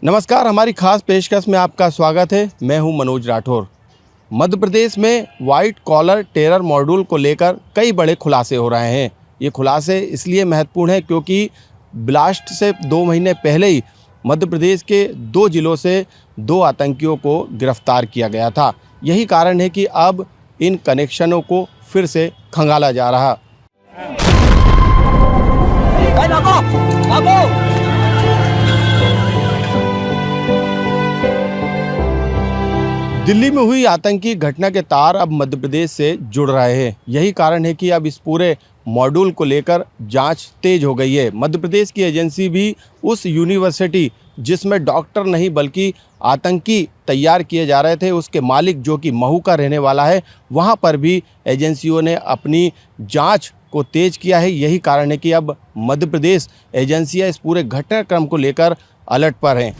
नमस्कार, हमारी खास पेशकश में आपका स्वागत है। मैं हूं मनोज राठौर। मध्य प्रदेश में वाइट कॉलर टेरर मॉड्यूल को लेकर कई बड़े खुलासे हो रहे हैं। ये खुलासे इसलिए महत्वपूर्ण हैं क्योंकि ब्लास्ट से 2 महीने पहले ही मध्य प्रदेश के 2 जिलों से 2 आतंकियों को गिरफ्तार किया गया था। यही कारण है कि अब इन कनेक्शनों को फिर से खंगाला जा रहा। दिल्ली में हुई आतंकी घटना के तार अब मध्य प्रदेश से जुड़ रहे हैं। यही कारण है कि अब इस पूरे मॉड्यूल को लेकर जांच तेज हो गई है। मध्य प्रदेश की एजेंसी भी उस यूनिवर्सिटी जिसमें डॉक्टर नहीं बल्कि आतंकी तैयार किए जा रहे थे, उसके मालिक जो कि महू का रहने वाला है, वहां पर भी एजेंसियों ने अपनी जांच को तेज किया है। यही कारण है कि अब मध्य प्रदेश एजेंसियां इस पूरे घटनाक्रम को लेकर अलर्ट पर हैं।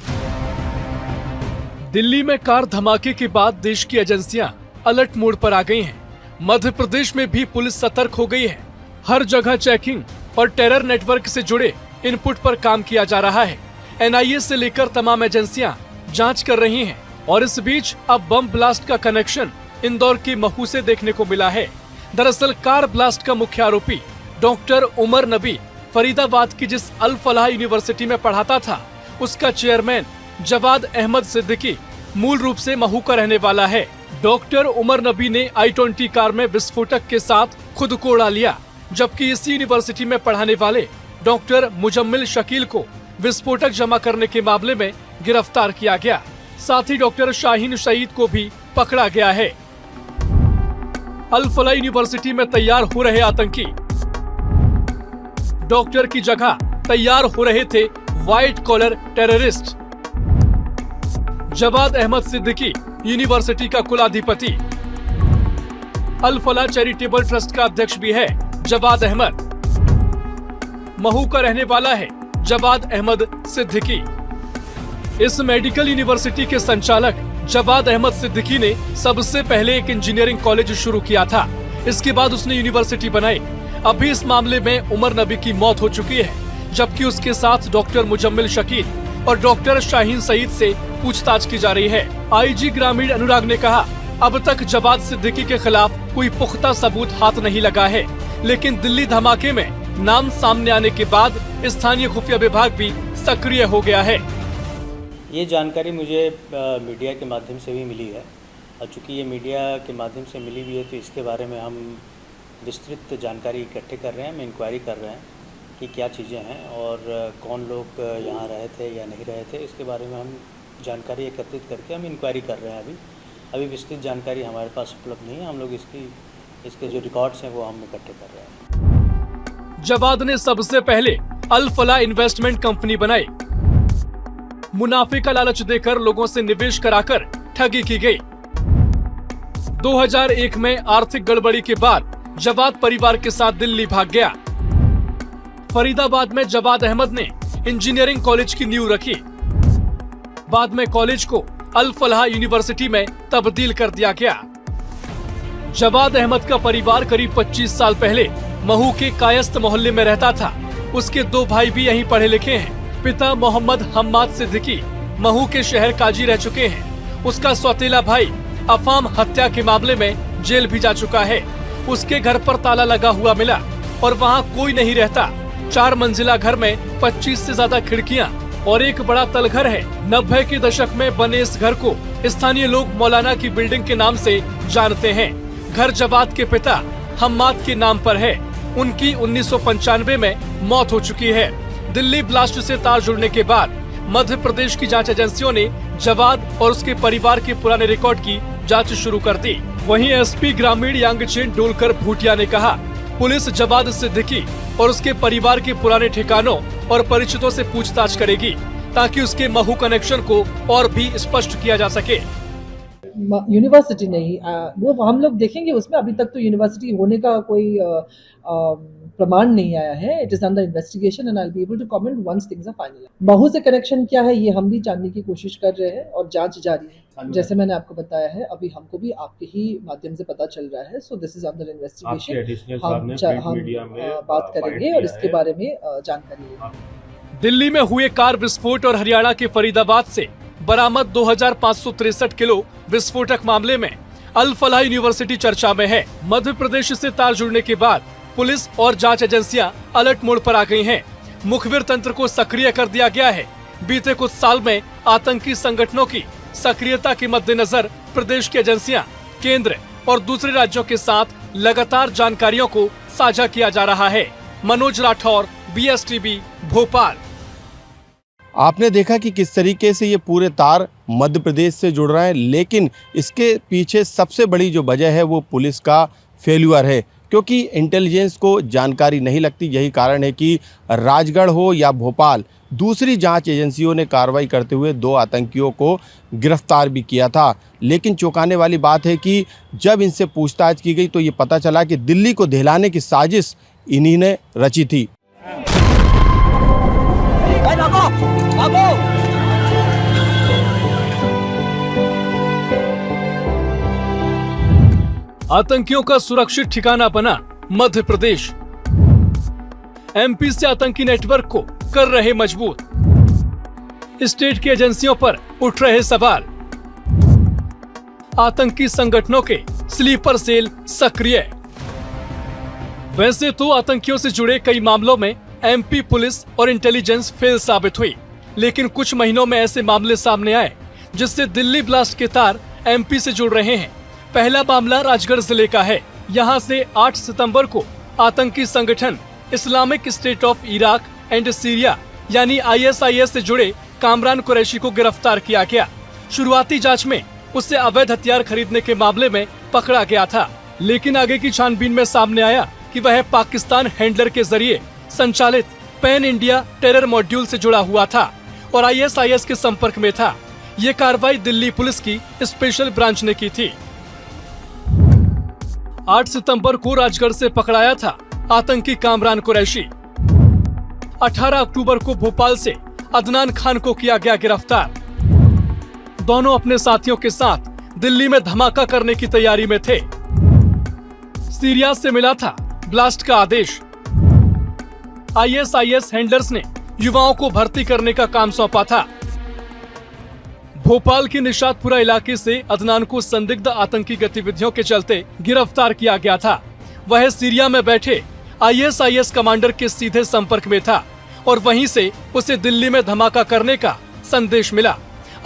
दिल्ली में कार धमाके के बाद देश की एजेंसियां अलर्ट मोड पर आ गई हैं। मध्य प्रदेश में भी पुलिस सतर्क हो गई है। हर जगह चेकिंग और टेरर नेटवर्क से जुड़े इनपुट पर काम किया जा रहा है। एनआईए से लेकर तमाम एजेंसियां जांच कर रही हैं और इस बीच अब बम ब्लास्ट का कनेक्शन इंदौर के महू से देखने को मिला है। दरअसल कार ब्लास्ट का मुख्य आरोपी डॉक्टर उमर नबी फरीदाबाद की जिस अल फलाह यूनिवर्सिटी में पढ़ाता था, उसका चेयरमैन जवाद अहमद सिद्दीकी मूल रूप से महू का रहने वाला है। डॉक्टर उमर नबी ने i20 कार में विस्फोटक के साथ खुद को उड़ा लिया, जबकि इसी यूनिवर्सिटी में पढ़ाने वाले डॉक्टर मुजम्मिल शकील को विस्फोटक जमा करने के मामले में गिरफ्तार किया गया। साथ ही डॉक्टर शाहीन सईद को भी पकड़ा गया है। अल फलाह यूनिवर्सिटी में तैयार हो रहे आतंकी डॉक्टर की जगह तैयार हो रहे थे white collar terrorist. Jawad Ahmad Siddiqui university का कुलाधिपति, अल फलाह चैरिटेबल ट्रस्ट का अध्यक्ष भी है जवाद अहमद। महू का रहने वाला है जवाद अहमद सिद्दीकी। इस मेडिकल यूनिवर्सिटी के संचालक जवाद अहमद सिद्दीकी ने सबसे पहले एक इंजीनियरिंग कॉलेज शुरू किया था। इसके बाद उसने यूनिवर्सिटी बनाई। अभी इस मामले में उमर नबी की मौत हो चुकी है, जबकि उसके साथ डॉक्टर मुजम्मिल शकील और डॉक्टर शाहीन सईद से पूछताछ की जा रही है। आईजी ग्रामीण अनुराग ने कहा, अब तक जवाद सिद्दीकी के खिलाफ कोई पुख्ता सबूत हाथ नहीं लगा है, लेकिन दिल्ली धमाके में नाम सामने आने के बाद स्थानीय खुफिया विभाग भी सक्रिय हो गया है। ये जानकारी मुझे मीडिया के माध्यम से भी मिली है और चूँकि ये मीडिया के माध्यम से मिली भी है तो इसके बारे में हम विस्तृत जानकारी इकट्ठे कर रहे हैं। हम इंक्वायरी कर रहे हैं कि क्या चीज़ें हैं और कौन लोग यहाँ रहे थे या नहीं रहे थे। इसके बारे में हम जानकारी एकत्रित करके हम इंक्वायरी कर रहे हैं। अभी विस्तृत जानकारी हमारे पास उपलब्ध नहीं है। हम लोग इसके जो रिकॉर्ड्स हैं वो हम इकट्ठे कर रहे हैं। जवाद ने सबसे पहले अल फलाह इन्वेस्टमेंट कंपनी बनाई। मुनाफे का लालच देकर लोगों से निवेश कराकर ठगी की गई। 2001 में आर्थिक गड़बड़ी के बाद जवाद परिवार के साथ दिल्ली भाग गया। फरीदाबाद में जवाद अहमद ने इंजीनियरिंग कॉलेज की नींव रखी। बाद में कॉलेज को अल फलाह यूनिवर्सिटी में तब्दील कर दिया गया। जवाद अहमद का परिवार करीब 25 साल पहले महू के कायस्थ मोहल्ले में रहता था। उसके 2 भाई भी यहीं पढ़े लिखे हैं। पिता मोहम्मद हम्माद सिद्दीकी महू के शहर काजी रह चुके हैं। उसका सौतेला भाई अफाम हत्या के मामले में जेल भी जा चुका है। उसके घर पर ताला लगा हुआ मिला और वहाँ कोई नहीं रहता। 4 मंजिला घर में 25 से ज्यादा खिड़कियाँ और एक बड़ा तलघर है। 90 के दशक में बने इस घर को स्थानीय लोग मौलाना की बिल्डिंग के नाम से जानते हैं। घर जवाद के पिता हम्माद के नाम पर है। उनकी 1995 में मौत हो चुकी है। दिल्ली ब्लास्ट से तार जुड़ने के बाद मध्य प्रदेश की जांच एजेंसियों ने जवाद और उसके परिवार के पुराने रिकॉर्ड की जांच शुरू कर दी। वहीं एसपी ग्रामीण यांगचेन डोलकर भूटिया ने कहा, पुलिस जवाद सिद्दीकी और उसके परिवार के पुराने ठिकानों और परिचितों से पूछताछ करेगी ताकि उसके महू कनेक्शन को और भी स्पष्ट किया जा सके। यूनिवर्सिटी नहीं, वो हम लोग देखेंगे उसमें। अभी तक तो यूनिवर्सिटी होने का कोई प्रमाण नहीं आया है। It is under investigation and I will be able to comment once things are final. Mhow से कनेक्शन क्या है ये हम भी जानने की कोशिश कर रहे हैं और जांच जारी है। जैसे मैंने आपको बताया है, अभी हमको भी आपके ही माध्यम से पता चल रहा है। So this is under investigation. हम बात करेंगे और इसके बारे में जानकारी लेंगे। दिल्ली में हुए कार विस्फोट और हरियाणा के फरीदाबाद से बरामद 2563 किलो विस्फोटक मामले में अल फलाह यूनिवर्सिटी चर्चा में है। मध्य प्रदेश से तार जुड़ने के बाद पुलिस और जांच एजेंसियां अलर्ट मोड पर आ गई हैं। मुखबिर तंत्र को सक्रिय कर दिया गया है। बीते कुछ साल में आतंकी संगठनों की सक्रियता के मद्देनजर प्रदेश की एजेंसियां केंद्र और दूसरे राज्यों के साथ लगातार जानकारियों को साझा किया जा रहा है। मनोज राठौर, BSTV, भोपाल। आपने देखा कि किस तरीके से ये पूरे तार मध्य प्रदेश से जुड़ रहे हैं, लेकिन इसके पीछे सबसे बड़ी जो वजह है वो पुलिस का फेल्यूर है, क्योंकि इंटेलिजेंस को जानकारी नहीं लगती। यही कारण है कि राजगढ़ हो या भोपाल, दूसरी जांच एजेंसियों ने कार्रवाई करते हुए 2 आतंकियों को गिरफ्तार भी किया था। लेकिन चौंकाने वाली बात है कि जब इनसे पूछताछ की गई तो ये पता चला कि दिल्ली को दहलाने की साजिश इन्हीं ने रची थी। आतंकियों का सुरक्षित ठिकाना बना मध्य प्रदेश। MP से आतंकी नेटवर्क को कर रहे मजबूत। स्टेट की एजेंसियों पर उठ रहे सवाल। आतंकी संगठनों के स्लीपर सेल सक्रिय। वैसे तो आतंकियों से जुड़े कई मामलों में MP पुलिस और इंटेलिजेंस फेल साबित हुई, लेकिन कुछ महीनों में ऐसे मामले सामने आए जिससे दिल्ली ब्लास्ट के तार MP से जुड़ रहे हैं। पहला मामला राजगढ़ जिले का है। यहाँ से 8 सितंबर को आतंकी संगठन Islamic state of Iraq and Syria यानी ISIS से जुड़े कामरान कुरैशी को गिरफ्तार किया गया। शुरुआती जांच में उसे अवैध हथियार खरीदने के मामले में पकड़ा गया था, लेकिन आगे की छानबीन में सामने आया कि वह पाकिस्तान हैंडलर के जरिए संचालित पैन इंडिया टेरर मॉड्यूल से जुड़ा हुआ था और ISIS के संपर्क में था। ये कार्रवाई दिल्ली पुलिस की स्पेशल ब्रांच ने की थी। 8 सितंबर को राजगढ़ से पकड़ाया था आतंकी कामरान कुरैशी। 18 अक्टूबर को भोपाल से अदनान खान को किया गया गिरफ्तार। दोनों अपने साथियों के साथ दिल्ली में धमाका करने की तैयारी में थे। सीरिया से मिला था ब्लास्ट का आदेश। ISIS हैंडलर्स ने युवाओं को भर्ती करने का काम सौंपा था। भोपाल के निशातपुरा इलाके से अदनान को संदिग्ध आतंकी गतिविधियों के चलते गिरफ्तार किया गया था। वह सीरिया में बैठे ISIS कमांडर के सीधे संपर्क में था और वहीं से उसे दिल्ली में धमाका करने का संदेश मिला।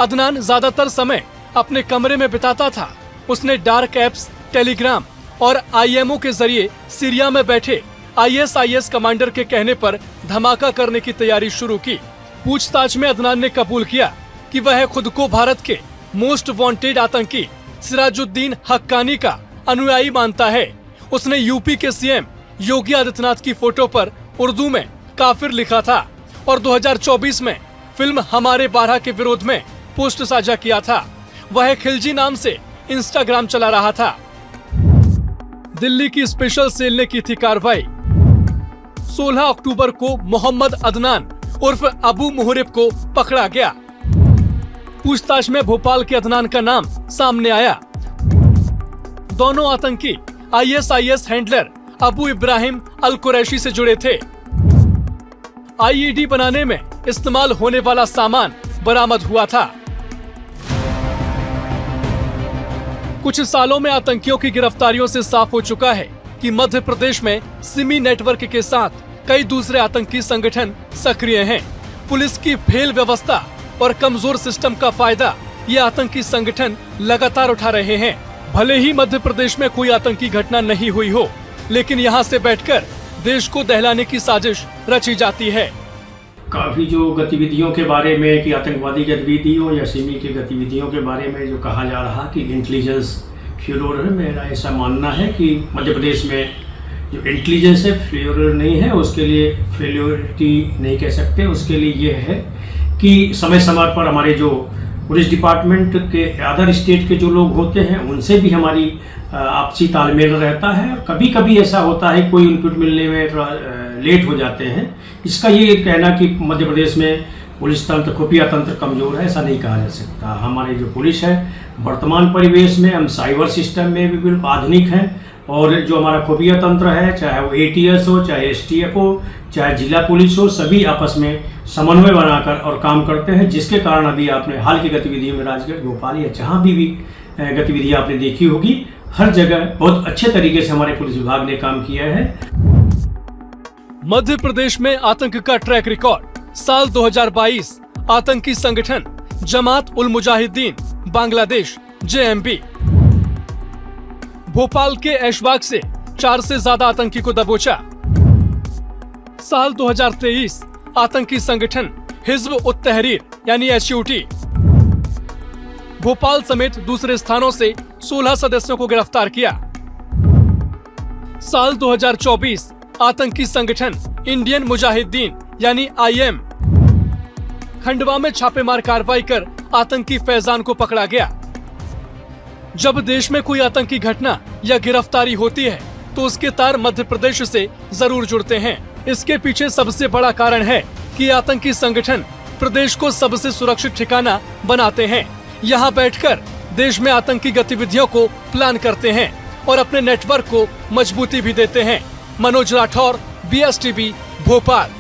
अदनान ज्यादातर समय अपने कमरे में बिताता था। उसने डार्क एप्स, टेलीग्राम और IMO के जरिए सीरिया में बैठे ISIS कमांडर के कहने पर धमाका करने की तैयारी शुरू की। पूछताछ में अदनान ने कबूल किया कि वह खुद को भारत के मोस्ट वांटेड आतंकी सिराजुद्दीन हक्कानी का अनुयायी मानता है। उसने यूपी के CM योगी आदित्यनाथ की फोटो पर उर्दू में काफिर लिखा था और 2024 में फिल्म हमारे 12 के विरोध में पोस्ट साझा किया था। वह खिलजी नाम से इंस्टाग्राम चला रहा था। दिल्ली की स्पेशल सेल ने की थी कार्रवाई। 16 अक्टूबर को मोहम्मद अदनान उर्फ अबू मुहरिब को पकड़ा गया। पूछताछ में भोपाल के अदनान का नाम सामने आया। दोनों आतंकी ISIS हैंडलर अबू इब्राहिम अल कुरैशी से जुड़े थे। IED बनाने में इस्तेमाल होने वाला सामान बरामद हुआ था। कुछ सालों में आतंकियों की गिरफ्तारियों से साफ हो चुका है कि मध्य प्रदेश में सिमी नेटवर्क के साथ कई दूसरे आतंकी संगठन सक्रिय हैं। पुलिस की फेल व्यवस्था और कमजोर सिस्टम का फायदा ये आतंकी संगठन लगातार उठा रहे हैं। भले ही मध्य प्रदेश में कोई आतंकी घटना नहीं हुई हो, लेकिन यहाँ से बैठकर देश को दहलाने की साजिश रची जाती है। काफ़ी जो गतिविधियों के बारे में कि आतंकवादी गतिविधियों या सिमी की गतिविधियों के बारे में जो कहा जा रहा कि इंटेलिजेंस फेल्योर है, मेरा ऐसा मानना है कि मध्य प्रदेश में जो इंटेलिजेंस है फेल्योर नहीं है। उसके लिए फेल्योरिटी नहीं कह सकते। उसके लिए ये है कि समय समय पर हमारे जो पुलिस डिपार्टमेंट के अदर स्टेट के जो लोग होते हैं उनसे भी हमारी आपसी तालमेल रहता है। कभी कभी ऐसा होता है कोई इनपुट मिलने में लेट हो जाते हैं। इसका ये कहना कि मध्य प्रदेश में पुलिस तंत्र, खुफिया तंत्र कमज़ोर है, ऐसा नहीं कहा जा सकता। हमारे जो पुलिस है वर्तमान परिवेश में हम साइबर सिस्टम में भी बिल्कुल आधुनिक हैं और जो हमारा खुफिया तंत्र है, चाहे वो ATS हो, चाहे STF हो, चाहे जिला पुलिस हो, सभी आपस में समन्वय बनाकर और काम करते हैं, जिसके कारण अभी आपने हाल की गतिविधियों में राजगढ़, भोपाल या जहाँ भी गतिविधियाँ आपने देखी होगी, हर जगह बहुत अच्छे तरीके से हमारे पुलिस विभाग ने काम किया है। मध्य प्रदेश में आतंक का ट्रैक रिकॉर्ड। साल 2022 आतंकी संगठन जमात उल मुजाहिदीन बांग्लादेश JMB भोपाल के ऐशबाग से 4 से ज्यादा आतंकी को दबोचा। साल 2023 आतंकी संगठन हिज्ब उत तहरीर यानी HUT भोपाल समेत दूसरे स्थानों से 16 सदस्यों को गिरफ्तार किया। साल 2024 आतंकी संगठन इंडियन मुजाहिदीन यानी IM खंडवा में छापेमार कार्रवाई कर आतंकी फैजान को पकड़ा गया। जब देश में कोई आतंकी घटना या गिरफ्तारी होती है तो उसके तार मध्य प्रदेश से जरूर जुड़ते हैं। इसके पीछे सबसे बड़ा कारण है कि आतंकी संगठन प्रदेश को सबसे सुरक्षित ठिकाना बनाते हैं। यहाँ बैठकर देश में आतंकी गतिविधियों को प्लान करते हैं और अपने नेटवर्क को मजबूती भी देते हैं। मनोज राठौर, BSTV, भोपाल।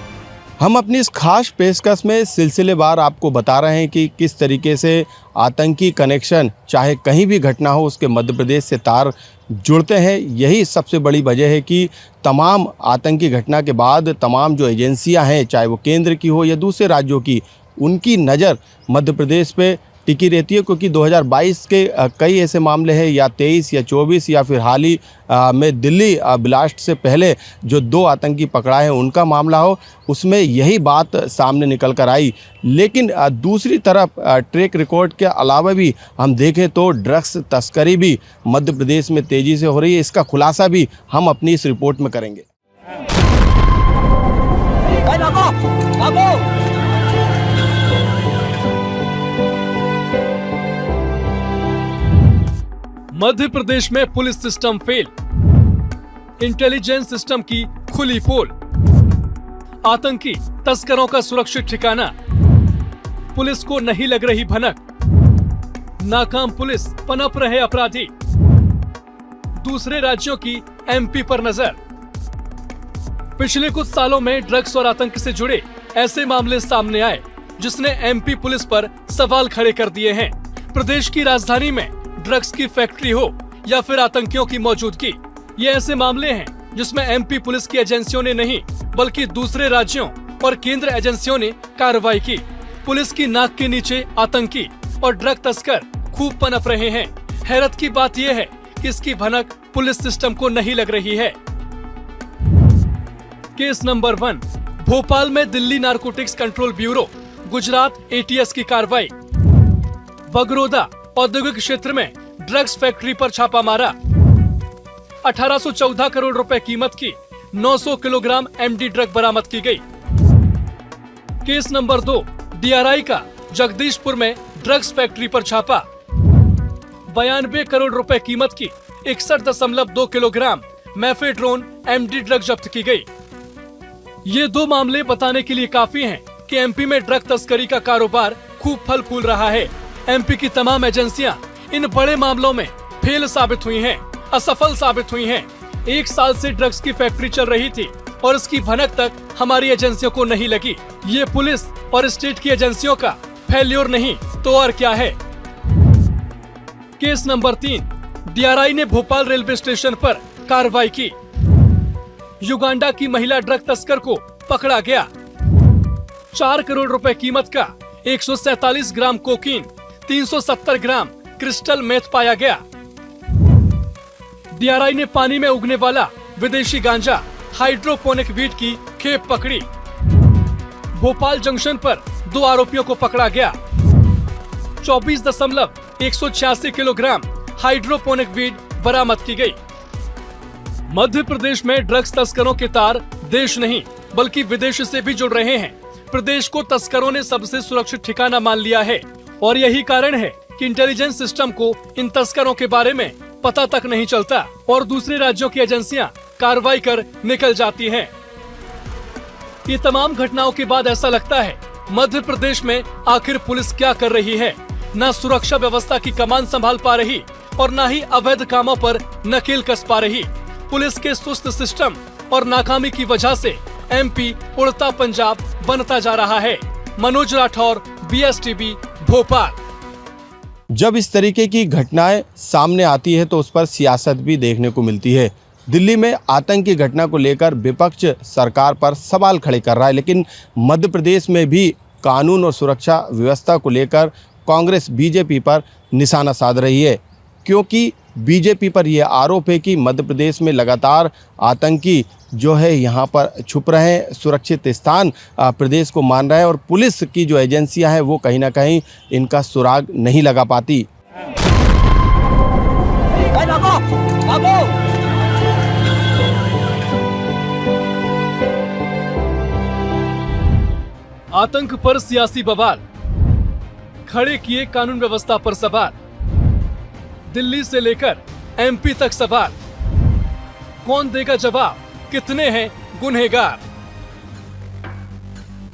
हम अपनी इस खास पेशकश में सिलसिलेवार आपको बता रहे हैं कि किस तरीके से आतंकी कनेक्शन चाहे कहीं भी घटना हो उसके मध्य प्रदेश से तार जुड़ते हैं। यही सबसे बड़ी वजह है कि तमाम आतंकी घटना के बाद तमाम जो एजेंसियां हैं, चाहे वो केंद्र की हो या दूसरे राज्यों की, उनकी नज़र मध्य प्रदेश पे टिकी रहती है, क्योंकि 2022 के कई ऐसे मामले हैं, या 23 या 24 या फिर हाल ही में दिल्ली ब्लास्ट से पहले जो 2 आतंकी पकड़ा है उनका मामला हो, उसमें यही बात सामने निकल कर आई। लेकिन दूसरी तरफ ट्रैक रिकॉर्ड के अलावा भी हम देखें तो ड्रग्स तस्करी भी मध्य प्रदेश में तेज़ी से हो रही है। इसका खुलासा भी हम अपनी इस रिपोर्ट में करेंगे। मध्य प्रदेश में police system fail, intelligence system की खुली पोल, आतंकी तस्करों का सुरक्षित ठिकाना, पुलिस को नहीं लग रही भनक, नाकाम पुलिस, पनप रहे अपराधी, दूसरे राज्यों की MP पर नजर। पिछले कुछ सालों में ड्रग्स और आतंक से जुड़े ऐसे मामले सामने आए जिसने MP पुलिस पर सवाल खड़े कर दिए हैं। प्रदेश की राजधानी में ड्रग्स की फैक्ट्री हो या फिर आतंकियों की मौजूदगी, ये ऐसे मामले हैं जिसमें MP पुलिस की एजेंसियों ने नहीं बल्कि दूसरे राज्यों और केंद्र एजेंसियों ने कार्रवाई की। पुलिस की नाक के नीचे आतंकी और ड्रग तस्कर खूब पनप रहे हैं। हैरत की बात यह है कि इसकी भनक पुलिस सिस्टम को नहीं लग रही है। केस नंबर 1, भोपाल में Delhi narcotics control bureau, Gujarat ATS की कार्रवाई। बगरोदा औद्योगिक क्षेत्र में ड्रग्स फैक्ट्री पर छापा मारा। 1814 करोड़ रुपए कीमत की 900 किलोग्राम MD ड्रग बरामद की गई। केस नंबर 2, DRI का जगदीशपुर में ड्रग्स फैक्ट्री पर छापा। 92 करोड़ रुपए कीमत की 61.2 किलोग्राम मेफेड्रोन MD ड्रग जब्त की गई। ये 2 मामले बताने के लिए काफी हैं कि MP में ड्रग तस्करी का कारोबार खूब फल फूल रहा है। MP की तमाम एजेंसियां इन बड़े मामलों में फेल साबित हुई हैं, असफल साबित हुई हैं। 1 साल से ड्रग्स की फैक्ट्री चल रही थी और इसकी भनक तक हमारी एजेंसियों को नहीं लगी। ये पुलिस और स्टेट की एजेंसियों का फेल्योर नहीं तो और क्या है। केस नंबर 3, DRI ने भोपाल रेलवे स्टेशन पर कार्रवाई की। युगांडा की महिला ड्रग तस्कर को पकड़ा गया। 4 करोड़ रुपए कीमत का 147 ग्राम कोकीन, 370 ग्राम क्रिस्टल मेथ पाया गया। DRI ने पानी में उगने वाला विदेशी गांजा हाइड्रोपोनिक वीट की खेप पकड़ी। भोपाल जंक्शन पर 2 आरोपियों को पकड़ा गया। 24.186 किलोग्राम हाइड्रोपोनिक वीट बरामद की गई। मध्य प्रदेश में ड्रग्स तस्करों के तार देश नहीं बल्कि विदेश से भी जुड़ रहे हैं। प्रदेश को तस्करों ने सबसे सुरक्षित ठिकाना मान लिया है और यही कारण है कि इंटेलिजेंस सिस्टम को इन तस्करों के बारे में पता तक नहीं चलता और दूसरे राज्यों की एजेंसियां कार्रवाई कर निकल जाती हैं। ये तमाम घटनाओं के बाद ऐसा लगता है मध्य प्रदेश में आखिर पुलिस क्या कर रही है। न सुरक्षा व्यवस्था की कमान संभाल पा रही और न ही अवैध कामों पर नकेल कस पा रही। पुलिस के सुस्त सिस्टम और नाकामी की वजह से एमपी उड़ता पंजाब बनता जा रहा है। मनोज राठौर, BSTV, भोपाल। जब इस तरीके की घटनाएं सामने आती है तो उस पर सियासत भी देखने को मिलती है। दिल्ली में आतंक की घटना को लेकर विपक्ष सरकार पर सवाल खड़े कर रहा है, लेकिन मध्य प्रदेश में भी कानून और सुरक्षा व्यवस्था को लेकर कांग्रेस बीजेपी पर निशाना साध रही है, क्योंकि बीजेपी पर यह आरोप है कि मध्य प्रदेश में लगातार आतंकी जो है यहाँ पर छुप रहे हैं, सुरक्षित स्थान प्रदेश को मान रहा है और पुलिस की जो एजेंसियां हैं वो कहीं ना कहीं इनका सुराग नहीं लगा पाती। आतंक पर सियासी बवाल, खड़े किए कानून व्यवस्था पर सवाल। दिल्ली से लेकर MP तक सवाल, कौन देगा जवाब, कितने हैं गुनहगार।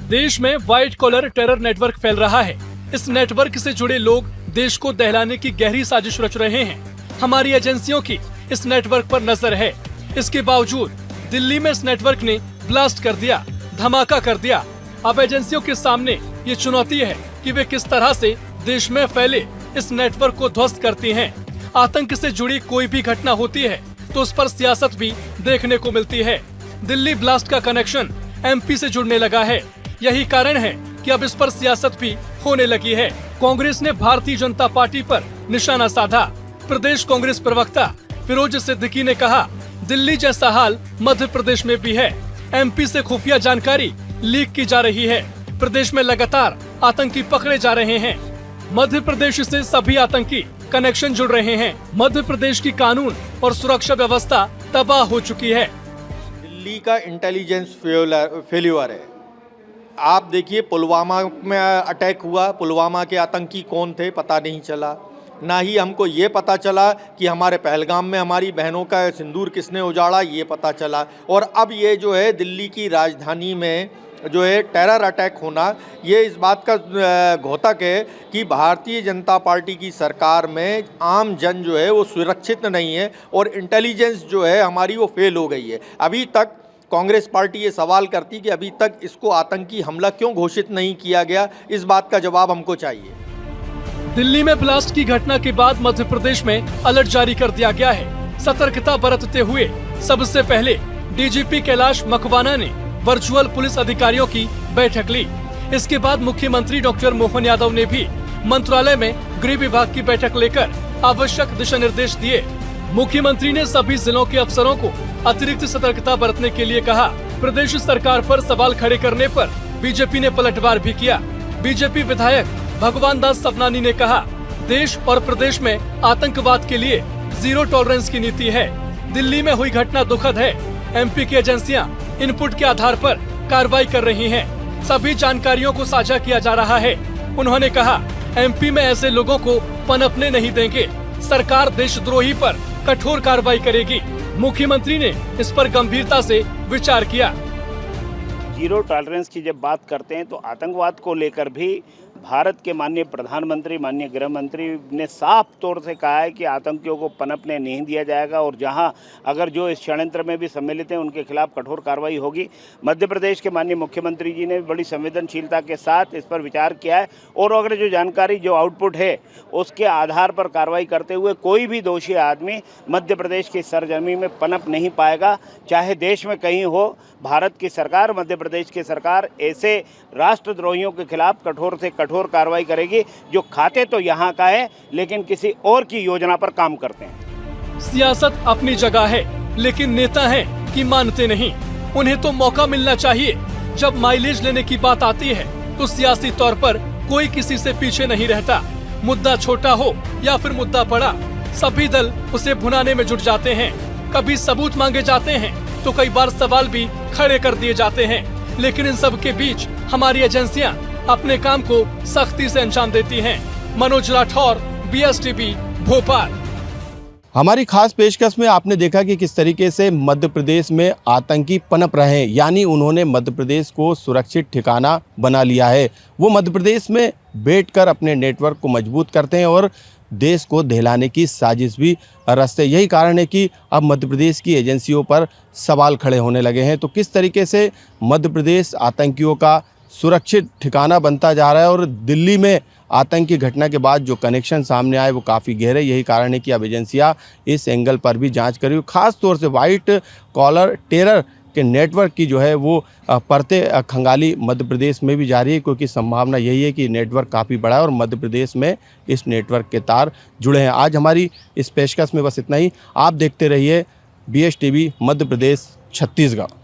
देश में व्हाइट कॉलर टेरर नेटवर्क फैल रहा है। इस नेटवर्क से जुड़े लोग देश को दहलाने की गहरी साजिश रच रहे हैं। हमारी एजेंसियों की इस नेटवर्क पर नजर है। इसके बावजूद दिल्ली में इस नेटवर्क ने ब्लास्ट कर दिया, धमाका कर दिया। अब एजेंसियों के सामने ये चुनौती है कि वे किस तरह से देश में फैले इस नेटवर्क को ध्वस्त करती हैं। आतंक से जुड़ी कोई भी घटना होती है तो उस पर सियासत भी देखने को मिलती है। दिल्ली ब्लास्ट का कनेक्शन MP से जुड़ने लगा है। यही कारण है कि अब इस पर सियासत भी होने लगी है। कांग्रेस ने भारतीय जनता पार्टी पर निशाना साधा। प्रदेश कांग्रेस प्रवक्ता फिरोज सिद्दीकी ने कहा, दिल्ली जैसा हाल मध्य प्रदेश में भी है। MP से खुफिया जानकारी लीक की जा रही है। प्रदेश में लगातार आतंकी पकड़े जा रहे हैं। मध्य प्रदेश से सभी आतंकी कनेक्शन जुड़ रहे हैं। मध्य प्रदेश की कानून और सुरक्षा व्यवस्था तबाह हो चुकी है। दिल्ली का इंटेलिजेंस फेल्यूर है। आप देखिए, पुलवामा में अटैक हुआ, पुलवामा के आतंकी कौन थे पता नहीं चला। ना ही हमको ये पता चला कि हमारे पहलगाम में हमारी बहनों का सिंदूर किसने उजाड़ा, ये पता चला। और अब ये जो है दिल्ली की राजधानी में जो है टेरर अटैक होना, ये इस बात का घोतक है कि भारतीय जनता पार्टी की सरकार में आम जन जो है वो सुरक्षित नहीं है और इंटेलिजेंस जो है हमारी वो फेल हो गई है। अभी तक कांग्रेस पार्टी ये सवाल करती कि अभी तक इसको आतंकी हमला क्यों घोषित नहीं किया गया, इस बात का जवाब हमको चाहिए। दिल्ली में ब्लास्ट की घटना के बाद मध्य प्रदेश में अलर्ट जारी कर दिया गया है। सतर्कता बरतते हुए सबसे पहले DGP कैलाश मकवाना ने वर्चुअल पुलिस अधिकारियों की बैठक ली। इसके बाद मुख्यमंत्री डॉक्टर मोहन यादव ने भी मंत्रालय में गृह विभाग की बैठक लेकर आवश्यक दिशा निर्देश दिए। मुख्यमंत्री ने सभी जिलों के अफसरों को अतिरिक्त सतर्कता बरतने के लिए कहा। प्रदेश सरकार पर सवाल खड़े करने पर बीजेपी ने पलटवार भी किया। बीजेपी विधायक भगवान दास सपनानी ने कहा, देश और प्रदेश में आतंकवाद के लिए जीरो टॉलरेंस की नीति है। दिल्ली में हुई घटना दुखद है। MP की एजेंसियां इनपुट के आधार पर कार्रवाई कर रही हैं। सभी जानकारियों को साझा किया जा रहा है। उन्होंने कहा, MP में ऐसे लोगों को पनपने नहीं देंगे। सरकार देशद्रोही पर कठोर कार्रवाई करेगी। मुख्यमंत्री ने इस पर गंभीरता से विचार किया। जीरो टॉलरेंस की जब बात करते हैं तो आतंकवाद को लेकर भी भारत के माननीय प्रधानमंत्री, माननीय गृह मंत्री ने साफ तौर से कहा है कि आतंकियों को पनपने नहीं दिया जाएगा और जहां अगर जो इस षड्यंत्र में भी सम्मिलित हैं उनके खिलाफ कठोर कार्रवाई होगी। मध्य प्रदेश के माननीय मुख्यमंत्री जी ने बड़ी संवेदनशीलता के साथ इस पर विचार किया है और अगर जो जानकारी, जो आउटपुट है उसके आधार पर कार्रवाई करते हुए कोई भी दोषी आदमी मध्य प्रदेश की सरजमी में पनप नहीं पाएगा। चाहे देश में कहीं हो, भारत की सरकार, मध्य प्रदेश की सरकार ऐसे राष्ट्रद्रोहियों के खिलाफ कठोर से कठोर कार्रवाई करेगी जो खाते तो यहाँ का है लेकिन किसी और की योजना पर काम करते हैं। सियासत अपनी जगह है, लेकिन नेता हैं कि मानते नहीं। उन्हें तो मौका मिलना चाहिए। जब माइलेज लेने की बात आती है तो सियासी तौर पर कोई किसी से पीछे नहीं रहता। मुद्दा छोटा हो या फिर मुद्दा बड़ा, सभी दल उसे भुनाने में जुट जाते हैं। कभी सबूत मांगे जाते हैं तो कई बार सवाल भी खड़े कर दिए जाते हैं। लेकिन इन सब के बीच हमारी एजेंसियां अपने काम को सख्ती से अंजाम देती हैं। मनोज राठौर, BSTV, भोपाल। हमारी खास पेशकश में आपने देखा कि किस तरीके से मध्य प्रदेश में आतंकी पनप रहे हैं, यानी उन्होंने मध्य प्रदेश को सुरक्षित ठिकाना बना लिया है। वो मध्य प्रदेश में बैठकर अपने नेटवर्क को मजबूत करते हैं और देश को दहलाने की साजिश भी रचते हैं। यही कारण है कि अब मध्य प्रदेश की एजेंसियों पर सवाल खड़े होने लगे हैं। तो किस तरीके से मध्य प्रदेश आतंकियों का सुरक्षित ठिकाना बनता जा रहा है और दिल्ली में आतंकी घटना के बाद जो कनेक्शन सामने आए वो काफ़ी गहरे। यही कारण है कि अब एजेंसियां इस एंगल पर भी जांच करी। खास तौर से वाइट कॉलर टेरर के नेटवर्क की जो है वो परतें खंगाली मध्य प्रदेश में भी जारी है, क्योंकि संभावना यही है कि नेटवर्क काफ़ी बड़ा है और मध्य प्रदेश में इस नेटवर्क के तार जुड़े हैं। आज हमारी इस पेशकश में बस इतना ही। आप देखते रहिए BSTV मध्य प्रदेश छत्तीसगढ़।